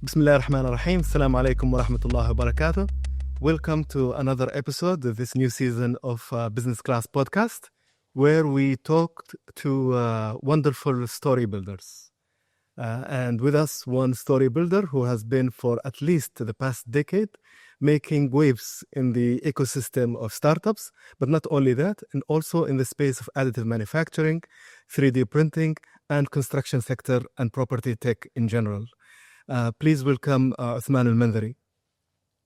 Bismillah ar-Rahman ar-Rahim. Assalamu alaikum wa rahmatullahi wa barakatuh. Welcome to another episode of this new season of Business Class Podcast, where we talked to wonderful story builders. And with us, one story builder who has been for at least the past decade making waves in the ecosystem of startups, but not only that, and also in the space of additive manufacturing, 3D printing, and construction sector and property tech in general. Please welcome Othman Al Mandhari.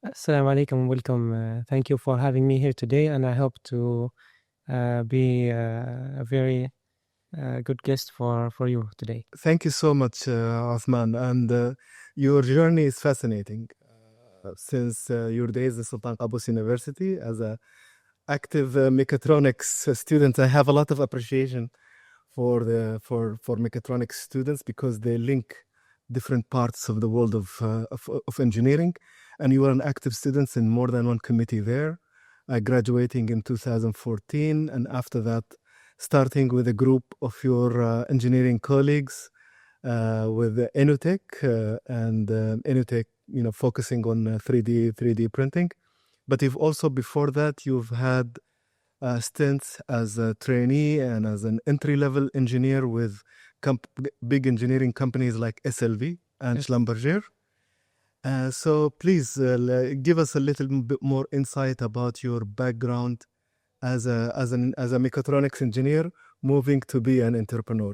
Assalamu alaikum, welcome. Thank you for having me here today, and I hope to be a very good guest for you today. Thank you so much, Othman. And your journey is fascinating. Since your days at Sultan Qaboos University as an active mechatronics student, I have a lot of appreciation for mechatronics students because they link different parts of the world of engineering. And you were an active student in more than one committee there, graduating in 2014. And after that, starting with a group of your engineering colleagues with Inotech and Inotech, focusing on 3D printing. But you've also, before that, you've had stints as a trainee and as an entry-level engineer with big engineering companies like SLV and Schlumberger. So please give us a little bit more insight about your background as a mechatronics engineer moving to be an entrepreneur.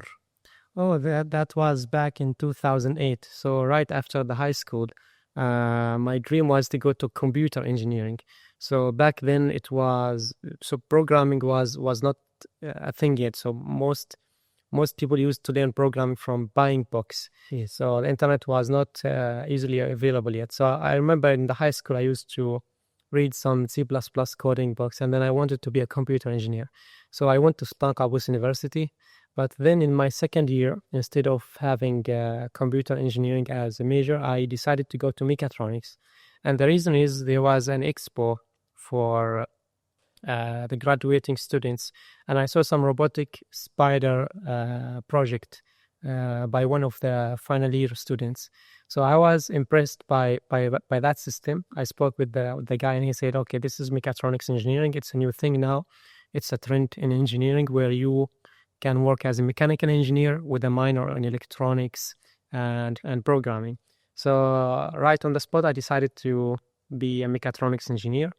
Oh, that was back in 2008. So right after the high school, my dream was to go to computer engineering. So back then programming was not a thing yet. So most people used to learn programming from buying books. Yes. So the internet was not easily available yet. So I remember in the high school, I used to read some C++ coding books, and then I wanted to be a computer engineer. So I went to Sultan Qaboos University. But then in my second year, instead of having computer engineering as a major, I decided to go to mechatronics. And the reason is there was an expo for the graduating students, and I saw some robotic spider project by one of the final year students. So I was impressed by that system. I spoke with the guy, and he said, okay, this is mechatronics engineering. It's a new thing now. It's a trend in engineering where you can work as a mechanical engineer with a minor in electronics and programming. So right on the spot, I decided to be a mechatronics engineer.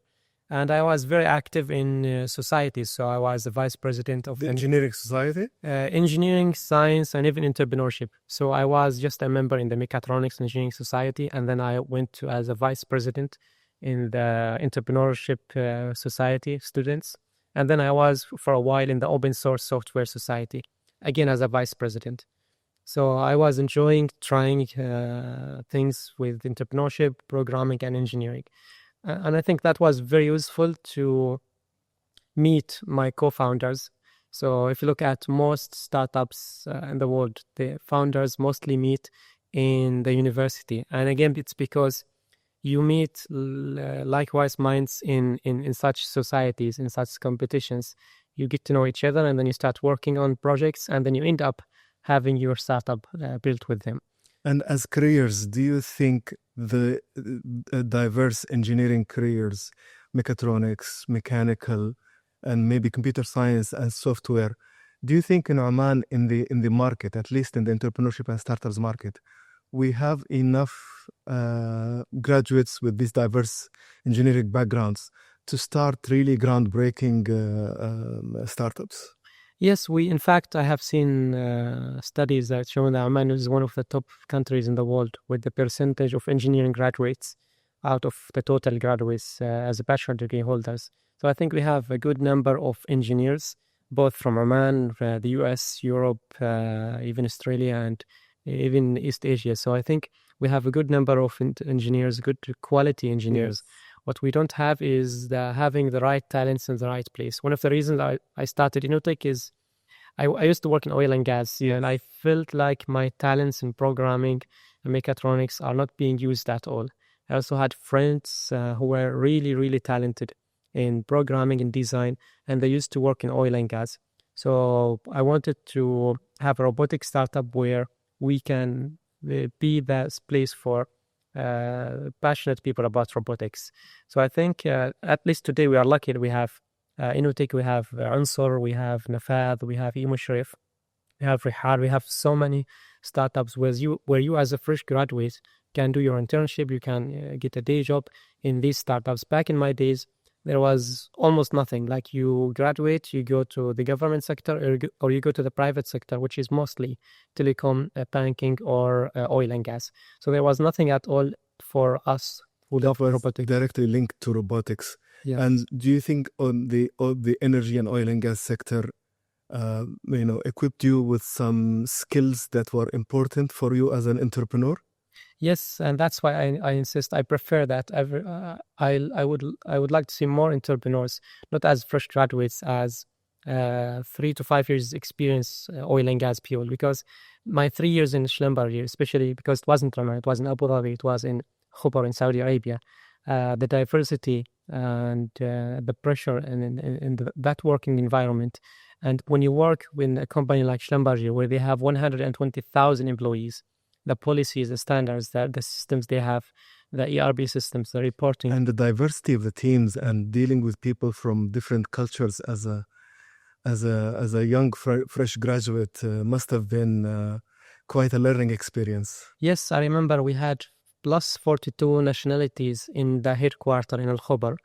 And I was very active in society. So I was the vice president of the engineering society, engineering, science, and even entrepreneurship. So I was just a member in the mechatronics engineering society. And then I went as a vice president in the entrepreneurship society students. And then I was for a while in the open source software society, again as a vice president. So I was enjoying trying things with entrepreneurship, programming, and engineering. And I think that was very useful to meet my co-founders. So if you look at most startups in the world, the founders mostly meet in the university. And again, it's because you meet likewise minds in such societies, in such competitions. You get to know each other, and then you start working on projects, and then you end up having your startup built with them. And as careers, do you think the diverse engineering careers, mechatronics, mechanical, and maybe computer science and software, do you think in Oman, in the market, at least in the entrepreneurship and startups market, we have enough graduates with these diverse engineering backgrounds to start really groundbreaking startups? Yes, in fact, I have seen studies that show that Oman is one of the top countries in the world with the percentage of engineering graduates out of the total graduates as a bachelor degree holders. So I think we have a good number of engineers, both from Oman, the US, Europe, even Australia, and even East Asia. So I think we have a good number of engineers, good quality engineers. Yes. What we don't have is having the right talents in the right place. One of the reasons I started Inotech is I used to work in oil and gas, and I felt like my talents in programming and mechatronics are not being used at all. I also had friends who were really, really talented in programming and design, and they used to work in oil and gas. So I wanted to have a robotic startup where we can be that place for passionate people about robotics. So I think at least today we are lucky. We have Inotech, we have Ansur, we have Nafad, we have Mushrif, we have Rihad. We have so many startups where you as a fresh graduate can do your internship. You can get a day job in these startups. Back in my days, there was almost nothing. Like you graduate, you go to the government sector, or you go to the private sector, which is mostly telecom, banking, or oil and gas. So there was nothing at all for us who love robotics. Directly linked to robotics. Yeah. And do you think on the energy and oil and gas sector, equipped you with some skills that were important for you as an entrepreneur? Yes, and that's why I insist. I prefer that. I would like to see more entrepreneurs, not as fresh graduates, as 3 to 5 years experience oil and gas people. Because my 3 years in Schlumberger, especially because it wasn't Oman, it was in Abu Dhabi, it was in Khobar in Saudi Arabia, the diversity and the pressure and that working environment. And when you work with a company like Schlumberger, where they have 120,000 employees, the policies, the standards, the systems they have, the ERP systems, the reporting, and the diversity of the teams, and dealing with people from different cultures as a young fresh graduate must have been quite a learning experience. Yes, I remember we had plus 42 nationalities in the headquarters in Al Khobar.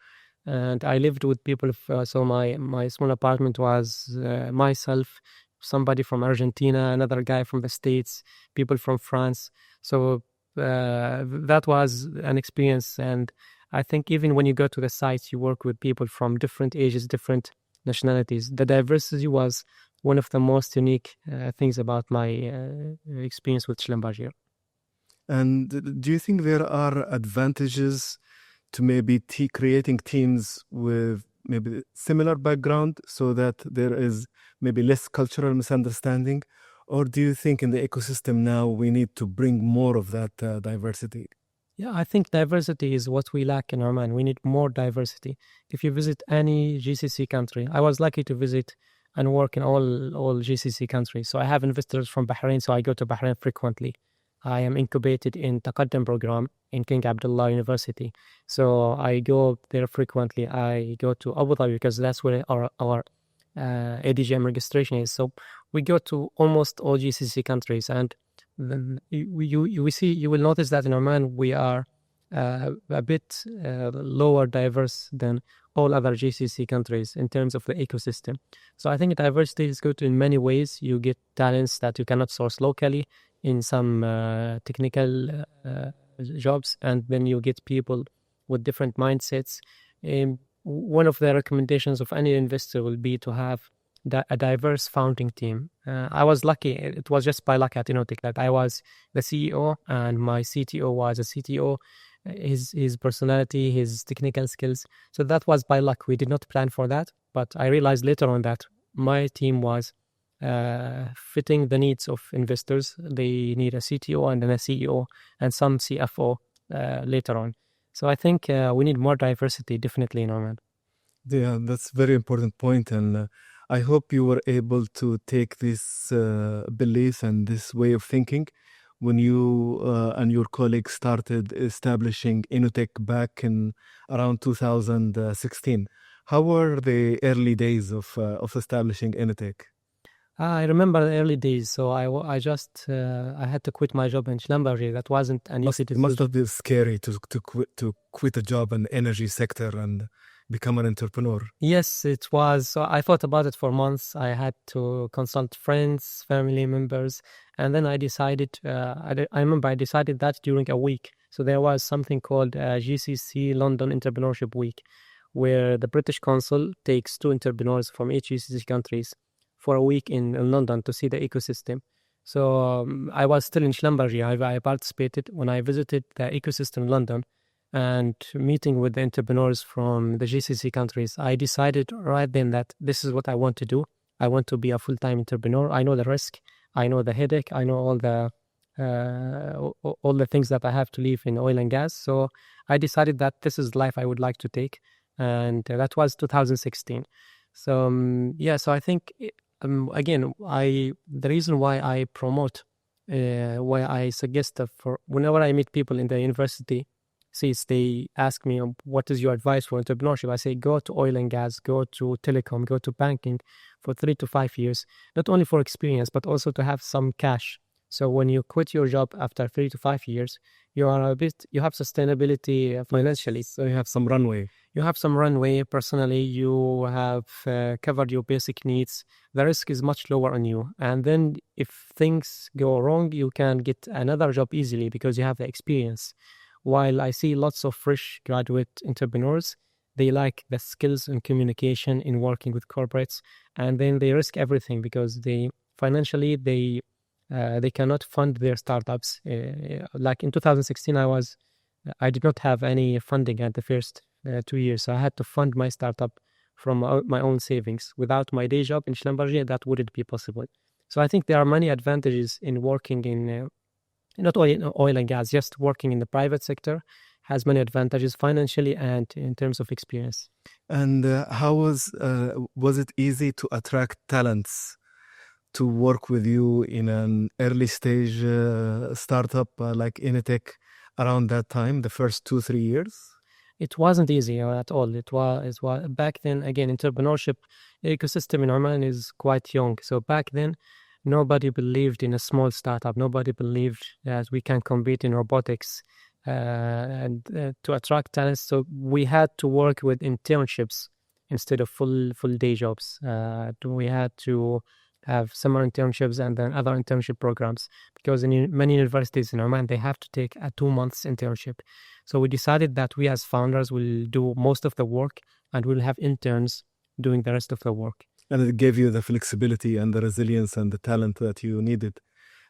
And I lived with people, so my small apartment was myself, somebody from Argentina, another guy from the States, people from France. So that was an experience. And I think even when you go to the sites, you work with people from different ages, different nationalities. The diversity was one of the most unique things about my experience with Schlumberger. And do you think there are advantages to maybe creating teams with maybe similar background so that there is maybe less cultural misunderstanding? Or do you think in the ecosystem now we need to bring more of that diversity? Yeah, I think diversity is what we lack in Oman. We need more diversity. If you visit any GCC country, I was lucky to visit and work in all GCC countries. So I have investors from Bahrain, so I go to Bahrain frequently. I am incubated in Taqaddum program in King Abdullah University. So I go there frequently. I go to Abu Dhabi because that's where our ADGM registration is. So we go to almost all GCC countries. And then you will notice that in Oman, we are a bit lower diverse than all other GCC countries in terms of the ecosystem. So I think diversity is good in many ways. You get talents that you cannot source locally in some technical jobs, and then you get people with different mindsets. One of the recommendations of any investor will be to have a diverse founding team. I was lucky. It was just by luck at Inotech that I was the CEO and my CTO was a CTO. His personality, his technical skills. So that was by luck. We did not plan for that, but I realized later on that my team was fitting the needs of investors. They need a CTO and then a CEO and some CFO later on. So I think we need more diversity definitely in Oman. Yeah, that's a very important point. And I hope you were able to take this belief and this way of thinking when you and your colleagues started establishing Inotech back in around 2016. How were the early days of establishing Inotech? I remember the early days. So I had to quit my job in Schlumberger. That wasn't an easy decision. It must have been scary to quit a job in the energy sector and become an entrepreneur. Yes, it was. So I thought about it for months. I had to consult friends, family members, and then I decided. I remember I decided that during a week. So there was something called GCC London Entrepreneurship Week, where the British Council takes 2 entrepreneurs from each GCC countries for a week in London to see the ecosystem. So I was still in Schlumberger. I participated when I visited the ecosystem in London and meeting with the entrepreneurs from the GCC countries. I decided right then that this is what I want to do. I want to be a full-time entrepreneur. I know the risk. I know the headache. I know all the things that I have to leave in oil and gas. So I decided that this is the life I would like to take. And that was 2016. So, so I think... again, the reason why I promote why I suggest that for whenever I meet people in the university seats, they ask me, what is your advice for entrepreneurship? I say, go to oil and gas, go to telecom, go to banking for 3 to 5 years, not only for experience, but also to have some cash. So when you quit your job after 3 to 5 years, you have sustainability financially. So you have some runway. You have some runway personally. You have covered your basic needs. The risk is much lower on you. And then if things go wrong, you can get another job easily because you have the experience. While I see lots of fresh graduate entrepreneurs, they lack the skills and communication in working with corporates, and then they risk everything because financially they cannot fund their startups. Like in 2016, I did not have any funding at the first 2 years, so I had to fund my startup from my own savings. Without my day job in Schlumberger, that wouldn't be possible. So I think there are many advantages in working in not only in oil and gas, just working in the private sector has many advantages financially and in terms of experience. And how was it easy to attract talents to work with you in an early stage startup like Inotech around that time, the first 2-3 years? It wasn't easy at all. It was back then. Again, entrepreneurship ecosystem in Oman is quite young. So back then, nobody believed in a small startup. Nobody believed that we can compete in robotics and to attract talents. So we had to work with internships instead of full day jobs. We had to have summer internships and then other internship programs because in many universities in Oman, they have to take a 2 months internship. So we decided that we as founders will do most of the work and we'll have interns doing the rest of the work. And it gave you the flexibility and the resilience and the talent that you needed.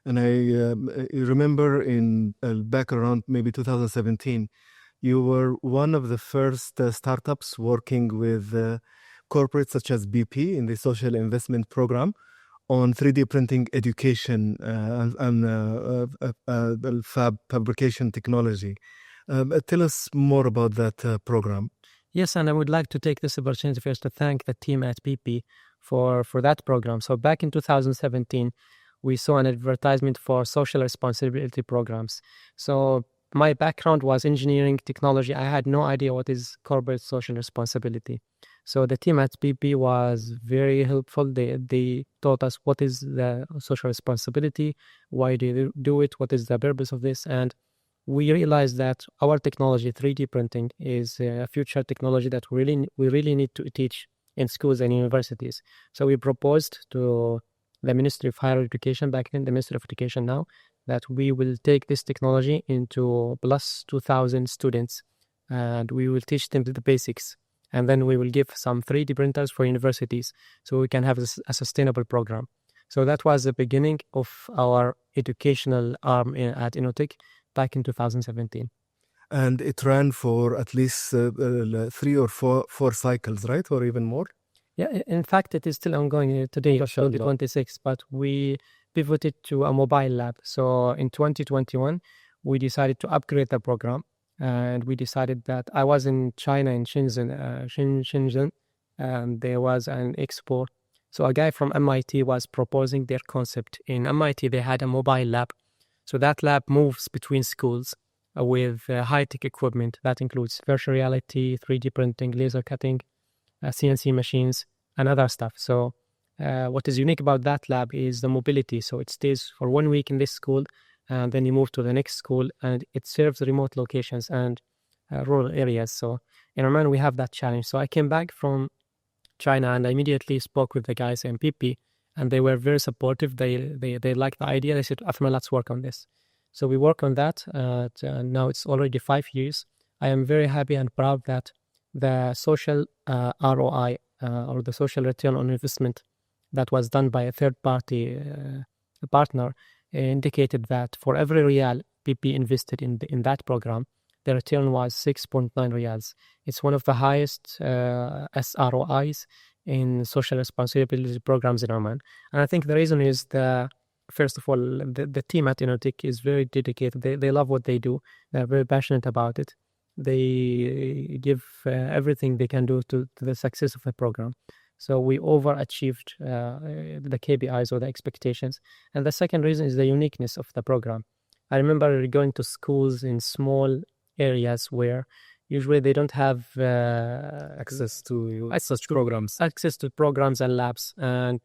And I remember back around maybe 2017, you were one of the first startups working with corporates such as BP in the social investment program on 3D printing education and fabrication technology. Tell us more about that program. Yes, and I would like to take this opportunity first to thank the team at BP for that program. So back in 2017, we saw an advertisement for social responsibility programs. So my background was engineering technology. I had no idea what is corporate social responsibility. So the team at BP was very helpful. They taught us what is the social responsibility, why do they do it, what is the purpose of this, and we realized that our technology, 3D printing, is a future technology that we really need to teach in schools and universities. So we proposed to the Ministry of Higher Education, back then the Ministry of Education now, that we will take this technology into plus 2,000 students and we will teach them the basics. And then we will give some 3D printers for universities so we can have a sustainable program. So that was the beginning of our educational arm at Inotech back in 2017. And it ran for at least 3 or 4 cycles, right? Or even more? Yeah, in fact, it is still ongoing today, 2026, but we pivoted to a mobile lab. So in 2021, we decided to upgrade the program. And we decided that I was in China, in Shenzhen, and there was an expo. So a guy from MIT was proposing their concept. In MIT, they had a mobile lab. So that lab moves between schools with high-tech equipment. That includes virtual reality, 3D printing, laser cutting, CNC machines, and other stuff. So what is unique about that lab is the mobility. So it stays for 1 week in this school, and then you move to the next school, and it serves remote locations and rural areas. So in Oman, we have that challenge. So I came back from China, and I immediately spoke with the guys in PP, and they were very supportive. They liked the idea. They said, Othman, let's work on this. So we work on that. Now it's already 5 years. I am very happy and proud that the social ROI or the social return on investment that was done by a third-party partner indicated that for every real PP invested in that program, the return was 6.9 riyals. It's one of the highest SROIs in social responsibility programs in Oman. And I think the reason is first of all, the team at Inotech is very dedicated. They love what they do. They're very passionate about it. They give everything they can do to the success of the program. So we overachieved the KPIs or the expectations. And the second reason is the uniqueness of the program. I remember going to schools in small areas where usually they don't have Access to access such to programs. access to programs and labs, and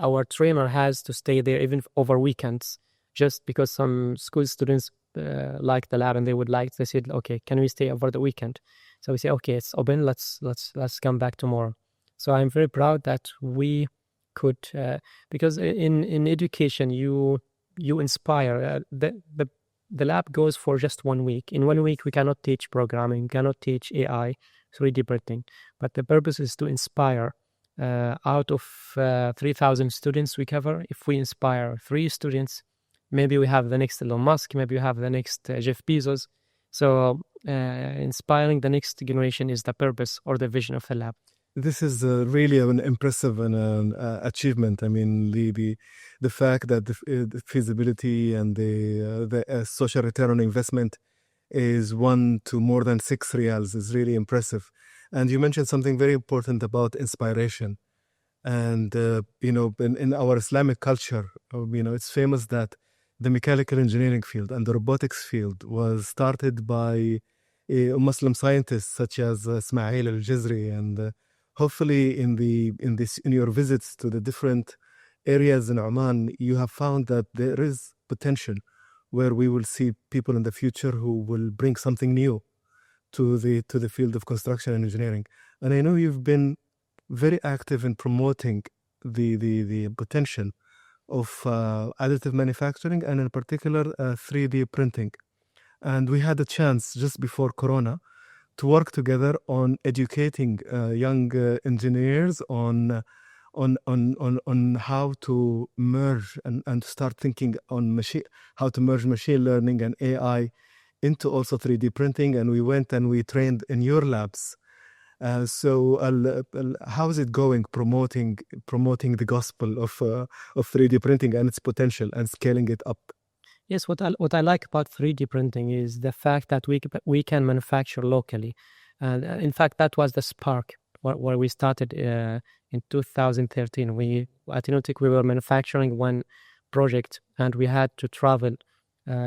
our trainer has to stay there even over weekends, just because some school students like the lab and they said, okay, can we stay over the weekend? So we say, okay, it's open, let's come back tomorrow. So I'm very proud that we could because in education you inspire. The lab goes for just 1 week. In 1 week we cannot teach programming, cannot teach AI, 3D printing, but the purpose is to inspire. Out of 3,000 students we cover, if we inspire 3 students, maybe we have the next Elon Musk, maybe we have the next Jeff Bezos. So inspiring the next generation is the purpose or the vision of the lab. This is really an impressive achievement. I mean, the fact that the feasibility and the social return on investment is 1 to more than 6 reals is really impressive. And you mentioned something very important about inspiration. And, in our Islamic culture, it's famous that the mechanical engineering field and the robotics field was started by Muslim scientists such as Ismail al-Jazri. And hopefully in your visits to the different areas in Oman, you have found that there is potential where we will see people in the future who will bring something new to the field of construction and engineering. And I know you've been very active in promoting the potential of additive manufacturing and in particular 3D printing. And we had a chance just before Corona to work together on educating young engineers on how to merge and start thinking on how to merge machine learning and AI into also 3D printing. And we went and we trained in your labs. So how is it going promoting the gospel of 3D printing and its potential and scaling it up? Yes, what I like about 3D printing is the fact that we can manufacture locally. And in fact, that was the spark where we started in 2013. At Inotech, we were manufacturing one project and we had to travel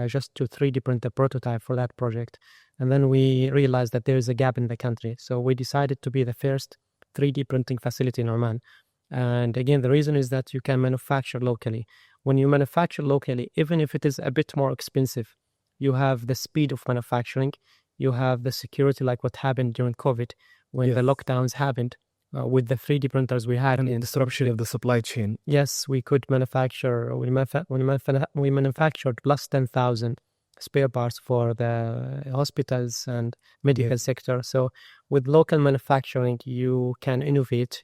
just to 3D print a prototype for that project. And then we realized that there is a gap in the country. So we decided to be the first 3D printing facility in Oman. And again, the reason is that you can manufacture locally. When you manufacture locally, even if it is a bit more expensive, you have the speed of manufacturing, you have the security, like what happened during COVID when the lockdowns happened. With the 3D printers we had, and the disruption of the supply chain. Yes, we could manufacture. We manufactured plus 10,000 spare parts for the hospitals and medical sector. So with local manufacturing, you can innovate.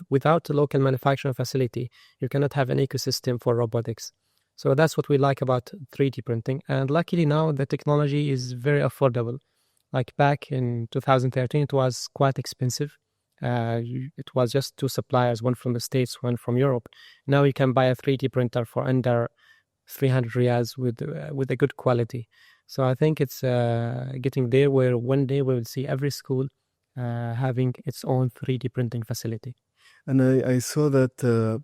Without a local manufacturing facility, you cannot have an ecosystem for robotics. So that's what we like about 3D printing. And luckily now the technology is very affordable. Like back in 2013, it was quite expensive. It was just 2 suppliers, one from the States, one from Europe. Now you can buy a 3D printer for under 300 riyals with a good quality. So I think it's getting there where one day we will see every school having its own 3D printing facility. And I saw that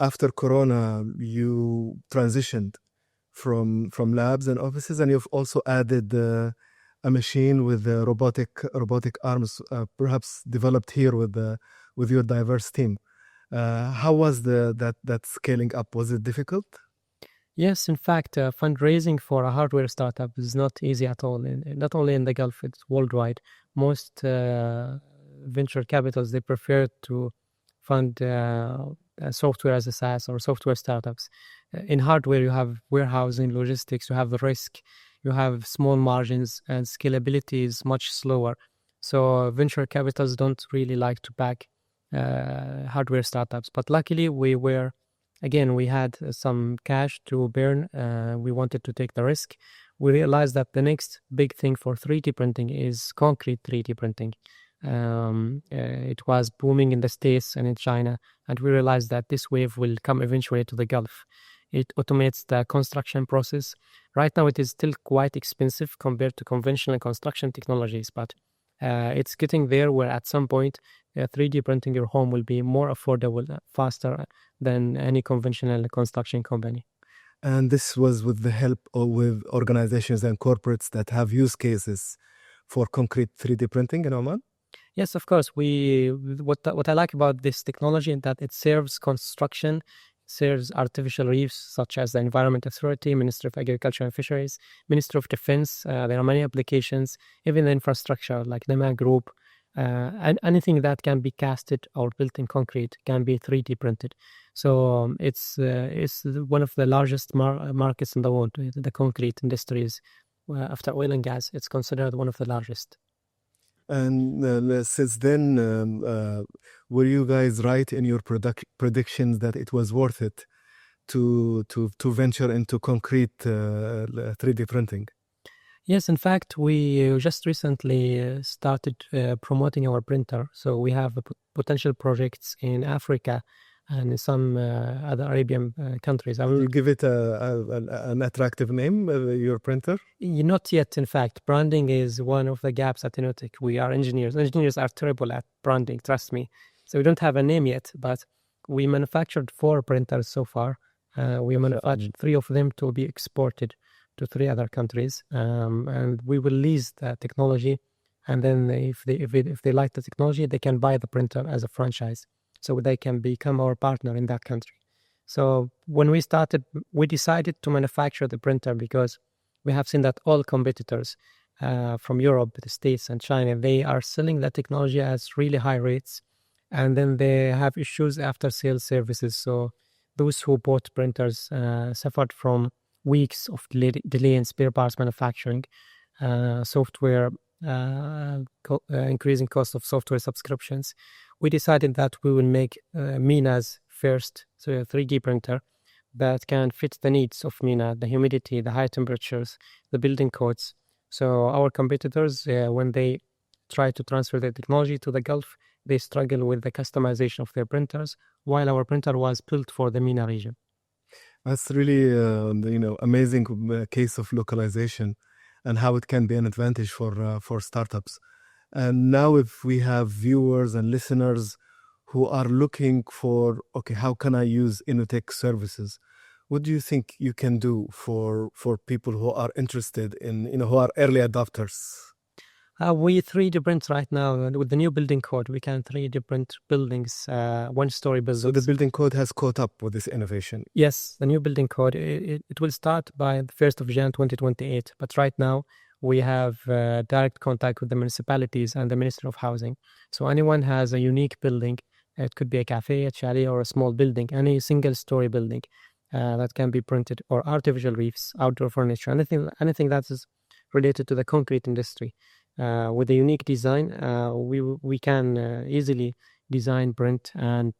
after Corona, you transitioned from labs and offices, and you've also added a machine with robotic arms, perhaps developed here with your diverse team. How was that scaling up? Was it difficult? Yes, in fact, fundraising for a hardware startup is not easy at all. Not only in the Gulf, it's worldwide. Most venture capitals, they prefer to fund software as a SaaS or software startups. In hardware, you have warehousing, logistics, you have the risk, you have small margins, and scalability is much slower. So venture capitals don't really like to back hardware startups. But luckily, we had some cash to burn. We wanted to take the risk. We realized that the next big thing for 3D printing is concrete 3D printing. It was booming in the States and in China, and we realized that this wave will come eventually to the Gulf. It automates the construction process. Right now, it is still quite expensive compared to conventional construction technologies, but It's getting there where at some point 3D printing your home will be more affordable, faster than any conventional construction company. And this was with the help of with organizations and corporates that have use cases for concrete 3D printing in Oman? Yes, of course. What I like about this technology is that it serves construction, serves artificial reefs such as the Environment Authority, Ministry of Agriculture and Fisheries, Ministry of Defense. There are many applications, even the infrastructure like the Man Group, and anything that can be casted or built in concrete can be 3D printed. So it's one of the largest markets in the world. The concrete industries, after oil and gas, it's considered one of the largest. And since then, were you guys right in your predictions that it was worth it to venture into concrete 3D printing? Yes, in fact, we just recently started promoting our printer. So we have potential projects in Africa and in some other Arabian countries. Will you give it an attractive name, your printer? Not yet, in fact. Branding is one of the gaps at Inotech. We are engineers. Engineers are terrible at branding, trust me. So we don't have a name yet, but we manufactured 4 printers so far. We manufactured 3 of them to be exported to 3 other countries, and we will lease the technology. And then if they like the technology, they can buy the printer as a franchise, so they can become our partner in that country. So when we started, we decided to manufacture the printer because we have seen that all competitors from Europe, the States, and China, they are selling the technology at really high rates, and then they have issues after sales services. So those who bought printers suffered from weeks of delay in spare parts manufacturing, software, increasing cost of software subscriptions. We decided that we will make MENA's first 3D printer that can fit the needs of MENA, the humidity, the high temperatures, the building codes. So our competitors, when they try to transfer their technology to the Gulf, they struggle with the customization of their printers, while our printer was built for the MENA region. That's really amazing case of localization and how it can be an advantage for startups. And now if we have viewers and listeners who are looking for, okay, how can I use Inotech services? What do you think you can do for people who are interested in, who are early adopters? We 3D print right now with the new building code. We can 3D print buildings, one-story buildings. So the building code has caught up with this innovation. Yes, the new building code. It will start by the 1st of January 2028. But right now we have direct contact with the municipalities and the Ministry of Housing. So anyone has a unique building. It could be a cafe, a chalet, or a small building, any single-story building that can be printed, or artificial reefs, outdoor furniture, anything that is related to the concrete industry. With a unique design, we can easily design, print, and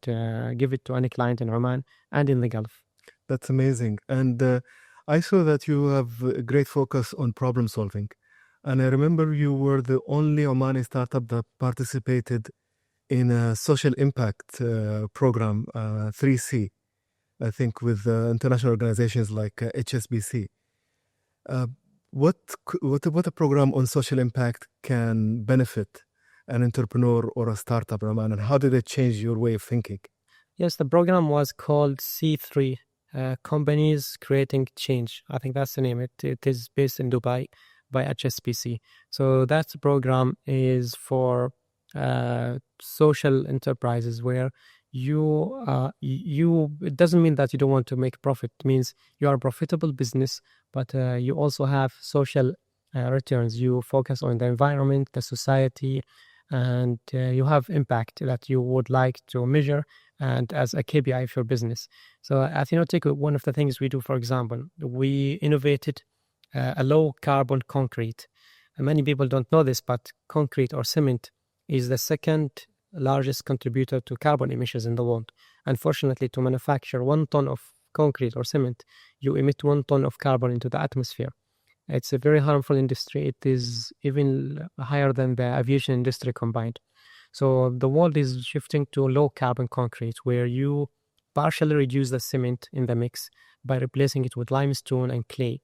give it to any client in Oman and in the Gulf. That's amazing. And I saw that you have a great focus on problem solving. And I remember you were the only Omani startup that participated in a social impact program, 3C, I think, with international organizations like HSBC. What a program on social impact can benefit an entrepreneur or a startup, Rahman, and how did it change your way of thinking? Yes, the program was called C3, Companies Creating Change. I think that's the name. It is based in Dubai by HSBC. So that program is for social enterprises where it doesn't mean that you don't want to make profit. It means you are a profitable business, but you also have social returns. You focus on the environment, the society, and you have impact that you would like to measure and as a KPI for business. So at Inotech, one of the things we do, for example, we innovated a low carbon concrete. And many people don't know this, but concrete or cement is the second largest contributor to carbon emissions in the world. Unfortunately, to manufacture 1 ton of concrete or cement, you emit 1 ton of carbon into the atmosphere. It's a very harmful industry. It is even higher than the aviation industry combined. So the world is shifting to low carbon concrete, where you partially reduce the cement in the mix by replacing it with limestone and clay.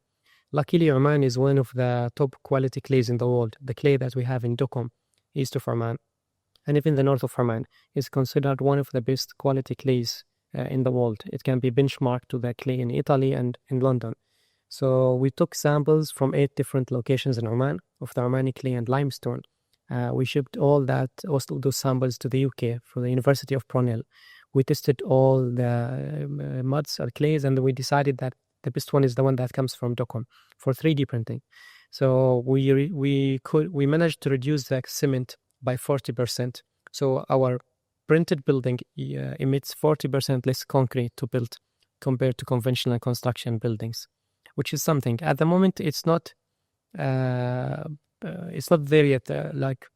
Luckily, Oman is one of the top quality clays in the world. The clay that we have in Duqm east of Oman, and even the north of Oman, is considered one of the best quality clays in the world. It can be benchmarked to the clay in Italy and in London. So we took samples from 8 different locations in Oman of the Omani clay and limestone. We shipped all those samples to the UK for the University of Cornell. We tested all the muds or clays, and we decided that the best one is the one that comes from Dokkum for 3D printing. So we managed to reduce the cement by 40%. So our printed building emits 40% less concrete to build compared to conventional construction buildings, which is something. At the moment, it's not there yet. Like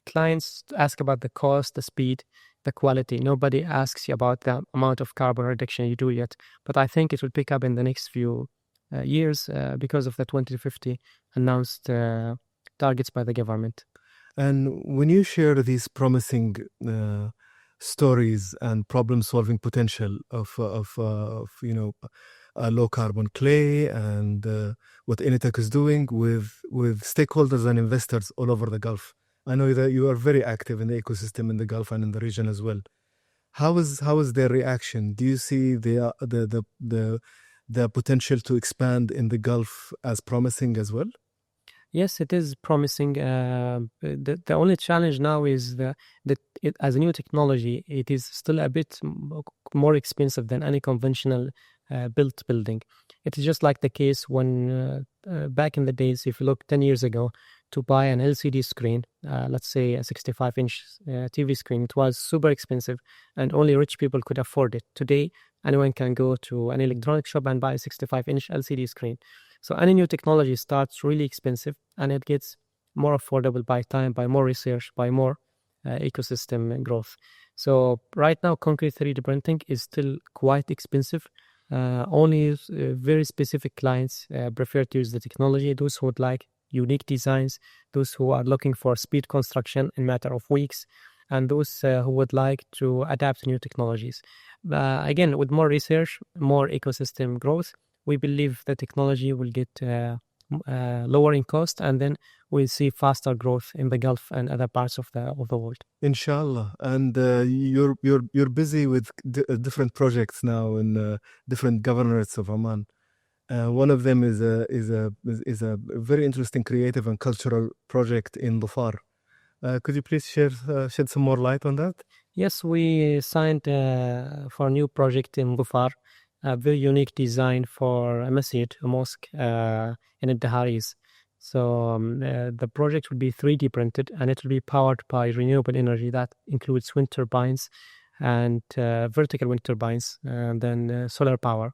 clients ask about the cost, the speed, the quality. Nobody asks you about the amount of carbon reduction you do yet. But I think it will pick up in the next few years because of the 2050 announced targets by the government. And when you share these promising stories and problem-solving potential of a low-carbon clay and what Inotech is doing with stakeholders and investors all over the Gulf, I know that you are very active in the ecosystem in the Gulf and in the region as well. How is their reaction? Do you see the potential to expand in the Gulf as promising as well? Yes, it is promising. The only challenge now is that as a new technology, it is still a bit more expensive than any conventional built building. It is just like the case when back in the days, if you look 10 years ago, to buy an LCD screen, let's say a 65-inch TV screen, it was super expensive and only rich people could afford it. Today, anyone can go to an electronic shop and buy a 65-inch LCD screen. So any new technology starts really expensive and it gets more affordable by time, by more research, by more ecosystem growth. So right now, concrete 3D printing is still quite expensive. Only very specific clients prefer to use the technology. Those who would like unique designs, those who are looking for speed construction in a matter of weeks, and those who would like to adapt to new technologies. Again, with more research, more ecosystem growth, we believe the technology will get lower in cost, and then we'll see faster growth in the Gulf and other parts of the world. Inshallah. And you're busy with different projects now in different governorates of Oman. One of them is a very interesting creative and cultural project in Dhofar. Could you please shed some more light on that? Yes, we signed for a new project in Dhofar, a very unique design for a masjid, a mosque in Al-Daharis. So the project will be 3D printed and it will be powered by renewable energy that includes wind turbines and vertical wind turbines and then solar power.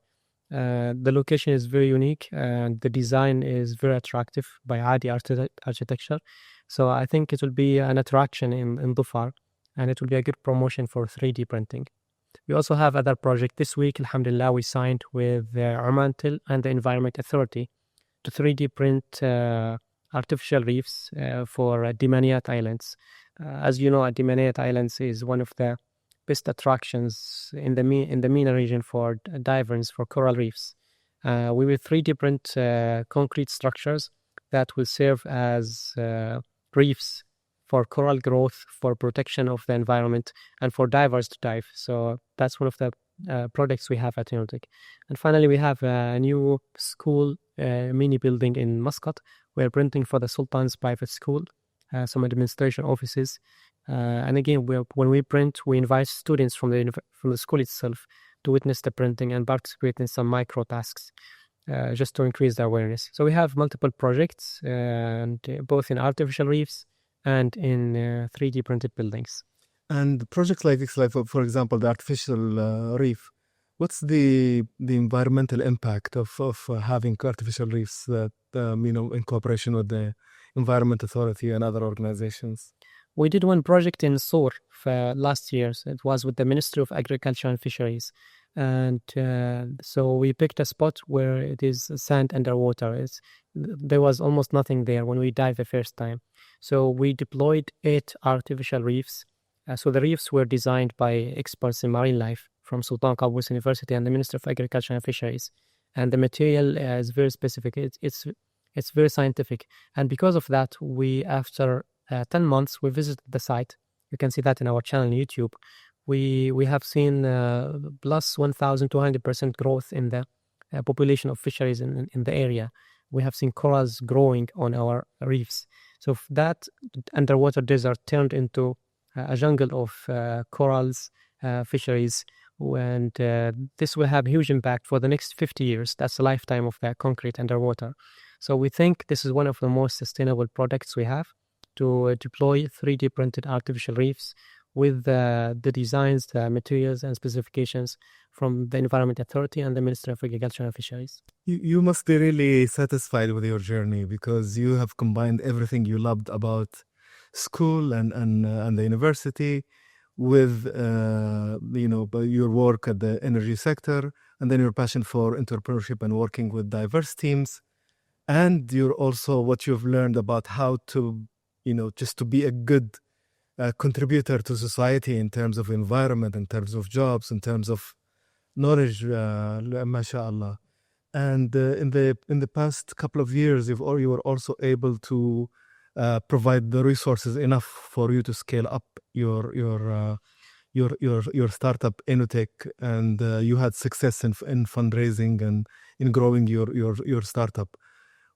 The location is very unique and the design is very attractive by Adi architecture. So I think it will be an attraction in Dhofar and it will be a good promotion for 3D printing. We also have other projects. This week, alhamdulillah, we signed with Oman and the Environment Authority to 3D print artificial reefs for Dimaniyat Islands. As you know, Dimaniyat Islands is one of the best attractions in the MENA region for divers, for coral reefs. We will 3D print concrete structures that will serve as reefs for coral growth, for protection of the environment, and for divers to dive. So that's one of the projects we have at Inotech. And finally, we have a new school mini building in Muscat. We're printing for the Sultan's private school, some administration offices. And again, when we print, we invite students from the school itself to witness the printing and participate in some micro tasks, just to increase the awareness. So we have multiple projects, and both in artificial reefs and in 3D printed buildings. And projects like this, like for example, the artificial reef, what's the environmental impact of having artificial reefs that in cooperation with the Environment Authority and other organizations? We did one project in Sur last year. It was with the Ministry of Agriculture and Fisheries. And so we picked a spot where it is sand underwater. There was almost nothing there when we dived the first time. So we deployed 8 artificial reefs. So the reefs were designed by experts in marine life from Sultan Qaboos University and the Ministry of Agriculture and Fisheries. And the material is very specific. It's very scientific. And because of that, we, after 10 months, we visited the site. You can see that in our channel on YouTube. We have seen plus 1,200% growth in the population of fisheries in the area. We have seen corals growing on our reefs. So that underwater desert turned into a jungle of corals, fisheries, and this will have huge impact for the next 50 years. That's the lifetime of that concrete underwater. So we think this is one of the most sustainable products we have to deploy 3D printed artificial reefs with the designs, the materials and specifications from the Environment Authority and the Ministry of Agriculture and Fisheries. You must be really satisfied with your journey because you have combined everything you loved about school and the university with your work at the energy sector, and then your passion for entrepreneurship and working with diverse teams, and you're also what you've learned about how to just to be a good contributor to society in terms of environment, in terms of jobs, in terms of knowledge, mashallah. And in the past couple of years, you were also able to provide the resources enough for you to scale up your startup Inotech, and you had success in fundraising and in growing your startup.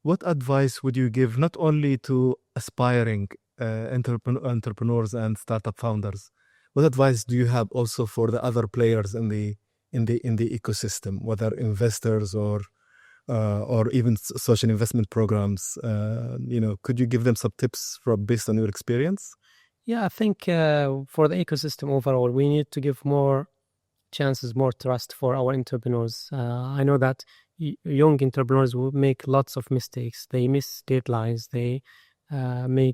What advice would you give not only to aspiring entrepreneurs and startup founders? What advice do you have also for the other players in the ecosystem, whether investors or even social investment programs? Could you give them some tips based on your experience? Yeah, I think for the ecosystem overall, we need to give more chances, more trust for our entrepreneurs. I know that young entrepreneurs will make lots of mistakes. They miss deadlines. They they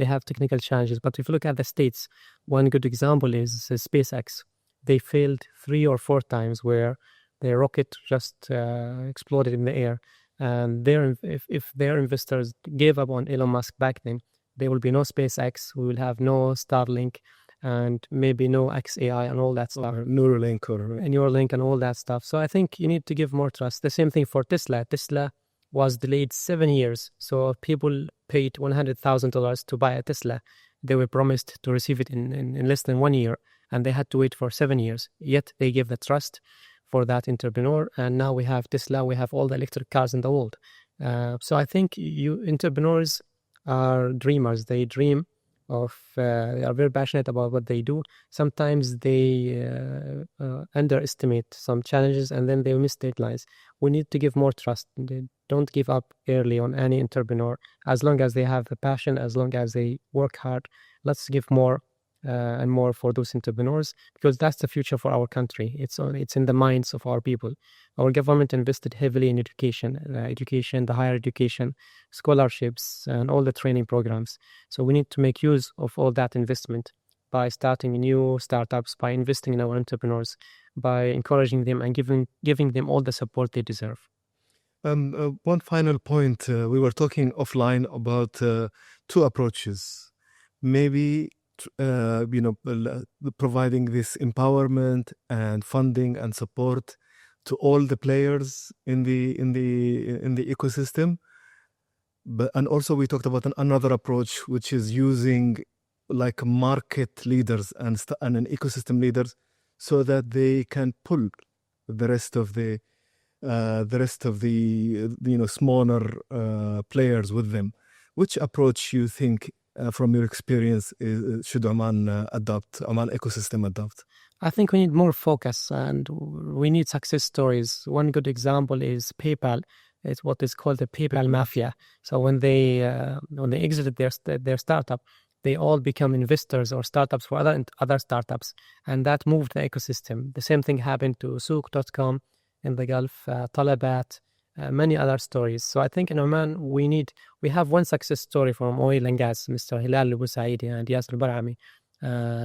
have technical challenges. But if you look at the States, one good example is SpaceX. They failed 3 or 4 times where their rocket just exploded in the air. And if their investors gave up on Elon Musk back then, there will be no SpaceX, we will have no Starlink, and maybe no XAI and all that stuff. Or Neuralink and all that stuff. So I think you need to give more trust. The same thing for Tesla. Tesla was delayed 7 years. So people paid $100,000 to buy a Tesla. They were promised to receive it in less than 1 year, and they had to wait for 7 years. Yet they gave the trust for that entrepreneur, and now we have Tesla, we have all the electric cars in the world. So I think entrepreneurs are dreamers. They dream of, they are very passionate about what they do. Sometimes they underestimate some challenges and then they miss deadlines. We need to give more trust. They don't give up early on any entrepreneur. As long as they have the passion, as long as they work hard, let's give more and more for those entrepreneurs, because that's the future for our country. It's in the minds of our people. Our government invested heavily in education, the higher education, scholarships, and all the training programs. So we need to make use of all that investment by starting new startups, by investing in our entrepreneurs, by encouraging them and giving them all the support they deserve. One final point. We were talking offline about 2 approaches. Maybe providing this empowerment and funding and support to all the players in the ecosystem, and also we talked about another approach, which is using like market leaders and an ecosystem leaders, so that they can pull the rest of the smaller players with them. Which approach you think, from your experience, should Oman ecosystem adopt? I think we need more focus and we need success stories. One good example is PayPal. It's what is called the PayPal mafia. So when they exited their startup, they all become investors or startups for other startups, and that moved the ecosystem. The same thing happened to Souk.com in the Gulf, Talabat, many other stories. So I think in Oman we have one success story from oil and gas, Mr. Hilal al-Busaidi and Yasser al-Barami,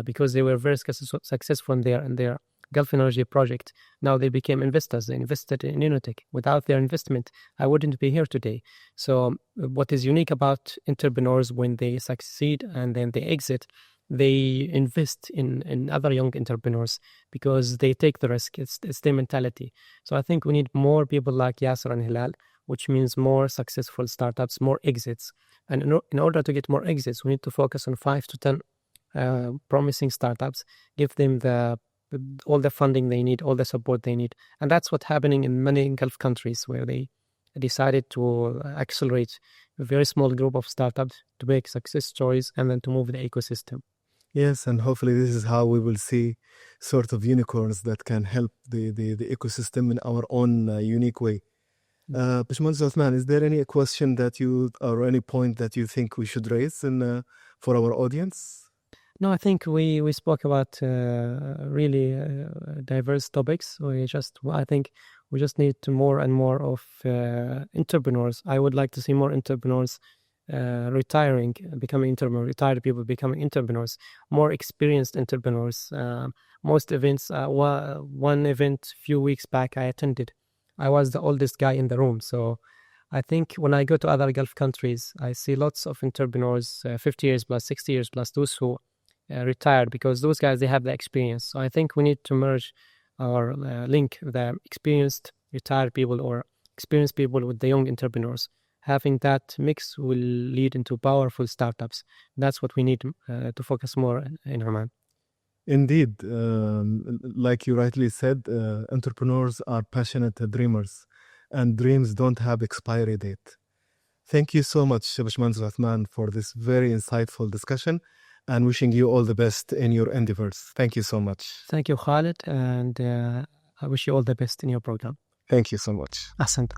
because they were very successful in their Gulf Energy project. Now they became investors. They invested in Inotech. Without their investment, I wouldn't be here today. So what is unique about entrepreneurs, when they succeed and then they exit, they invest in other young entrepreneurs because they take the risk. It's their mentality. So I think we need more people like Yasser and Hilal which means more successful startups, more exits. And in order to get more exits, we need to focus on 5 to 10 promising startups, give them all the funding they need, all the support they need. And that's what's happening in many Gulf countries, where they decided to accelerate a very small group of startups to make success stories and then to move the ecosystem. Yes, and hopefully this is how we will see sort of unicorns that can help the ecosystem in our own unique way. Bashmans Othman, is there any question that you, or any point that you think we should raise for our audience? No, I think we spoke about really diverse topics. I think we just need more and more of entrepreneurs. I would like to see more entrepreneurs retiring, becoming entrepreneurs, retired people becoming entrepreneurs, more experienced entrepreneurs. Most events, one event a few weeks back I attended, I was the oldest guy in the room. So I think when I go to other Gulf countries, I see lots of entrepreneurs, 50 years plus, 60 years plus, those who retired, because those guys, they have the experience. So I think we need to merge or link the experienced retired people or experienced people with the young entrepreneurs. Having that mix will lead into powerful startups. That's what we need to focus more in Oman. Indeed, like you rightly said, entrepreneurs are passionate dreamers, and dreams don't have expiry date. Thank you so much, Bashmans Othman, for this very insightful discussion, and wishing you all the best in your endeavors. Thank you so much. Thank you, Khalid, and I wish you all the best in your program. Thank you so much. Asante.